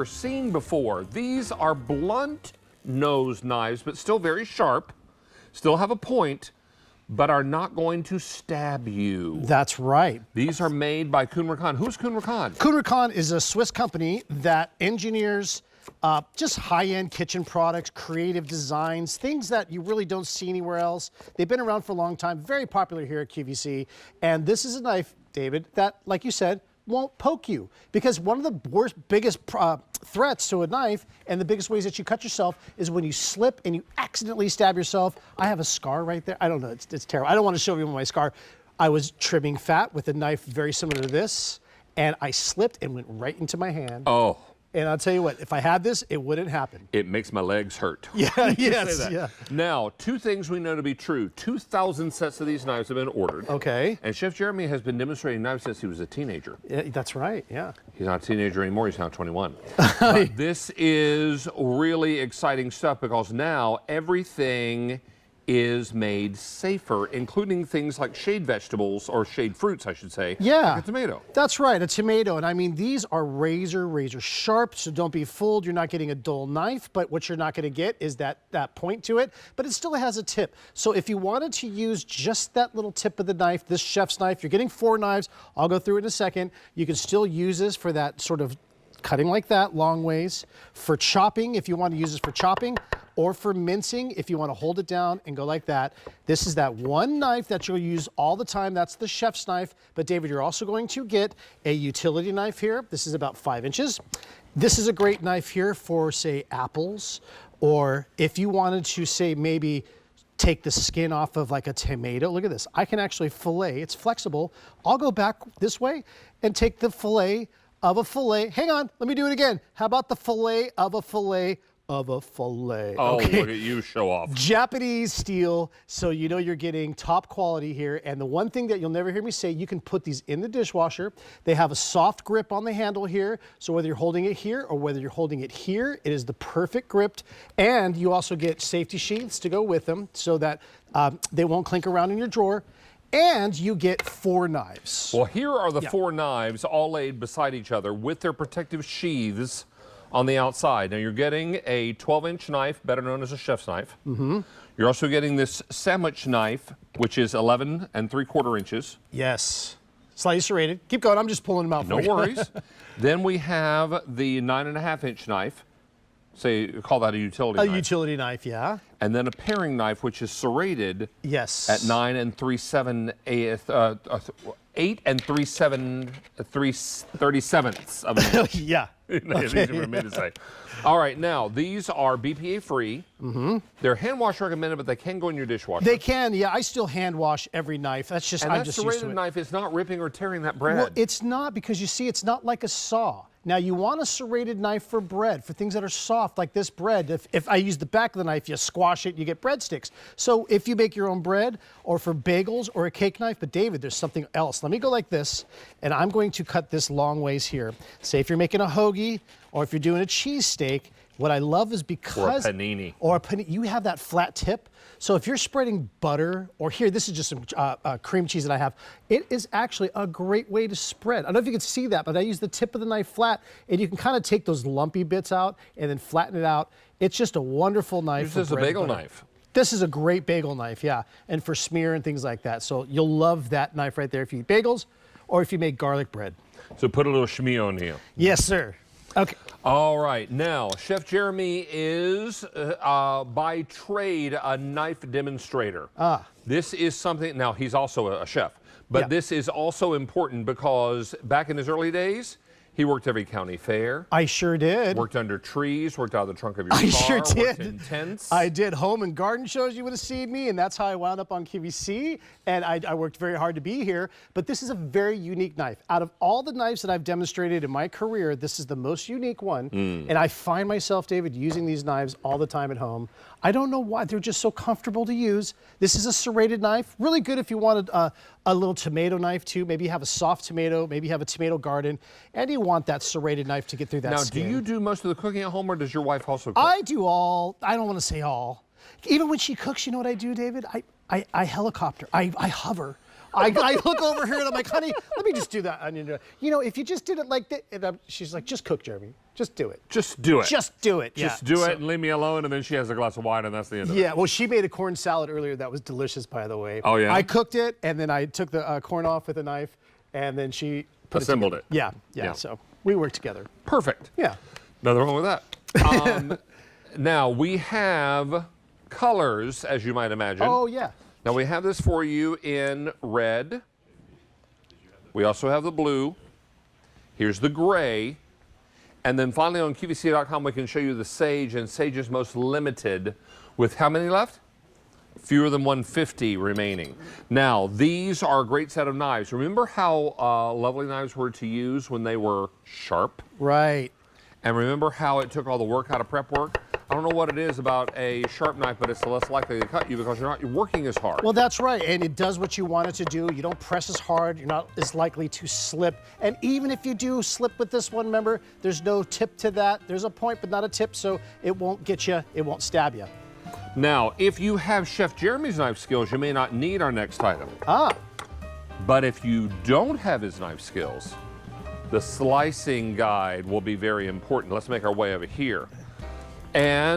Seen before. These are blunt nose knives, but still very sharp, still have a point, but are not going to stab you. That's right. These are made by Kuhn Rikon. Who's Kuhn Rikon? Kuhn Rikon is a Swiss company that engineers just high-end kitchen products, creative designs, things that you really don't see anywhere else. They've been around for a long time, very popular here at QVC. And this is a knife, David, that, like you said, won't poke you, because one of the biggest threats to a knife and the biggest ways that you cut yourself is when you slip and you accidentally stab yourself. I have a scar right there. I don't know, it's terrible. I don't want to show you my scar. I was trimming fat with a knife very similar to this, and I slipped and went right into my hand. Oh. And I'll tell you what, if I had this, it wouldn't happen. It makes my legs hurt. Yeah, yes, yeah. Now, two things we know to be true. 2,000 sets of these knives have been ordered. Okay. And Chef Jeremy has been demonstrating knives since he was a teenager. Yeah, that's right, yeah. He's not a teenager anymore, he's now 21. But this is really exciting stuff, because now everything is made safer, including things like shade vegetables, or shade fruits, I should say. Yeah. Like a tomato. That's right, a tomato. And I mean, these are razor sharp, so don't be fooled. You're not getting a dull knife, but what you're not gonna get is that point to it, but it still has a tip. So if you wanted to use just that little tip of the knife, this chef's knife, you're getting 4 knives. I'll go through it in a second. You can still use this for that sort of cutting like that, long ways. For chopping, if you want to use this for chopping, or for mincing, if you want to hold it down and go like that. This is that one knife that you'll use all the time. That's the chef's knife. But David, you're also going to get a utility knife here. This is about 5 inches. This is a great knife here for, say, apples, or if you wanted to, say, maybe take the skin off of like a tomato. Look at this. I can actually fillet. It's flexible. I'll go back this way and take the fillet of a fillet. Hang on, let me do it again. How about the fillet of a fillet of a fillet? Oh, okay. Look at you, show off. Japanese steel, so you know you're getting top quality here. And the one thing that you'll never hear me say, you can put these in the dishwasher. They have a soft grip on the handle here, so whether you're holding it here or whether you're holding it here, it is the perfect grip. And you also get safety sheaths to go with them so that they won't clink around in your drawer. And you get 4 knives. Well, here are the 4 knives all laid beside each other with their protective sheaths on the outside. Now, you're getting a 12-inch knife, better known as a chef's knife. Mm-hmm. You're also getting this sandwich knife, which is 11 3/4 inches. Yes. Slightly serrated. Keep going. I'm just pulling them out for you. No worries. Then we have the 9.5-inch knife. Say, call that a utility knife. A utility knife, yeah. And then a paring knife, which is serrated. Yes. At 8 3/37ths of an inch. Yeah. That's easy for me to say. All right, now these are BPA free. Mm-hmm. They're hand wash recommended, but they can go in your dishwasher. They can, yeah. I still hand wash every knife. That's just, I'm just used to it. And that serrated knife is not ripping or tearing that bread. Well, it's not, because you see, it's not like a saw. Now, you want a serrated knife for bread, for things that are soft, like this bread. If I use the back of the knife, you squash it, you get breadsticks. So if you make your own bread, or for bagels, or a cake knife, but David, there's something else. Let me go like this, and I'm going to cut this long ways here. Say if you're making a hoagie, or if you're doing a cheesesteak, what I love is because— Or a panini. Or a panini, you have that flat tip. So if you're spreading butter, or here, this is just some cream cheese that I have, it is actually a great way to spread. I don't know if you can see that, but I use the tip of the knife flat, and you can kind of take those lumpy bits out and then flatten it out. It's just a wonderful knife. This is a bagel knife. This is a great bagel knife, yeah, and for smear and things like that. So you'll love that knife right there if you eat bagels or if you make garlic bread. So put a little shmi on here. Yes, sir. Okay. All right, now, Chef Jeremy is, by trade, a knife demonstrator. This is something, now he's also a chef, but this is also important because back in his early days, he worked every county fair. I sure did. Worked under trees, worked out of the trunk of your car. I sure did. Worked in tents. I did home and garden shows, you would have seen me, and that's how I wound up on QVC, and I worked very hard to be here. But this is a very unique knife. Out of all the knives that I've demonstrated in my career, this is the most unique one. And I find myself, David, using these knives all the time at home. I don't know why, they're just so comfortable to use. This is a serrated knife, really good if you wanted a little tomato knife too. Maybe you have a soft tomato, maybe you have a tomato garden, and you want that serrated knife to get through that skin. Now, do you do most of the cooking at home, or does your wife also cook? I do all. I don't want to say all. Even when she cooks, you know what I do, David? I helicopter. I hover I look over here and I'm like, honey, let me just do that onion. You know, if you just did it like that, and she's like, just cook, Jeremy. Just do it. Just do it. Just do it. Just do it and leave me alone. And then she has a glass of wine, and that's the end of it. Yeah, well, she made a corn salad earlier that was delicious, by the way. Oh, yeah? I cooked it, and then I took the corn off with a knife, and then she assembled it. Yeah, so we worked together. Perfect. Yeah. Nothing wrong with that. Now, we have colors, as you might imagine. Oh, yeah. Now, we have this for you in red. We also have the blue. Here's the gray. And then finally on QVC.com, we can show you the sage, and sage is most limited with how many left? Fewer than 150 remaining. Now, these are a great set of knives. Remember how lovely knives were to use when they were sharp? Right. And remember how it took all the work out of prep work? I don't know what it is about a sharp knife, but it's less likely to cut you because you're working as hard. Well, that's right, and it does what you want it to do. You don't press as hard. You're not as likely to slip. And even if you do slip with this one, remember, there's no tip to that. There's a point, but not a tip, so it won't get you, it won't stab you. Now, if you have Chef Jeremy's knife skills, you may not need our next item. But if you don't have his knife skills, the slicing guide will be very important. Let's make our way over here. And